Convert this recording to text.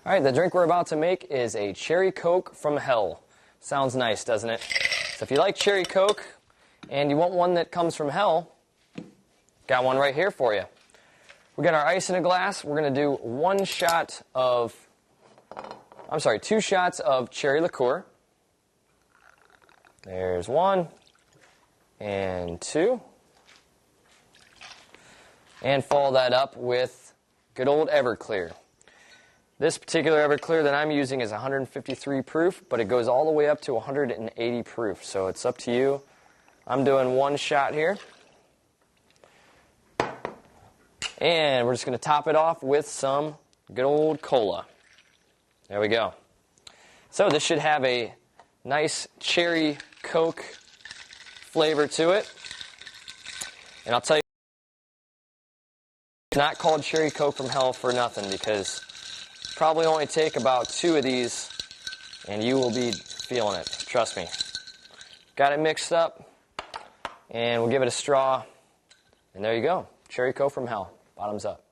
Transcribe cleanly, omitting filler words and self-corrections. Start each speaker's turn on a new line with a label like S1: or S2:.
S1: All right, the drink we're about to make is a cherry Coke from hell. Sounds nice, doesn't it? So if you like cherry Coke and you want one that comes from hell, got one right here for you. We got our ice in a glass. We're going to do 2 shots of cherry liqueur. There's 1 and 2. And follow that up with good old Everclear. This particular Everclear that I'm using is 153 proof, but it goes all the way up to 180 proof, so it's up to you. I'm doing 1 shot here. And we're just going to top it off with some good old cola. There we go. So this should have a nice cherry Coke flavor to it. And I'll tell you, it's not called cherry Coke from hell for nothing, because probably only take about 2 of these and you will be feeling it. Trust me. Got it mixed up, and we'll give it a straw, and there you go. Cherry Coke from hell. Bottoms up.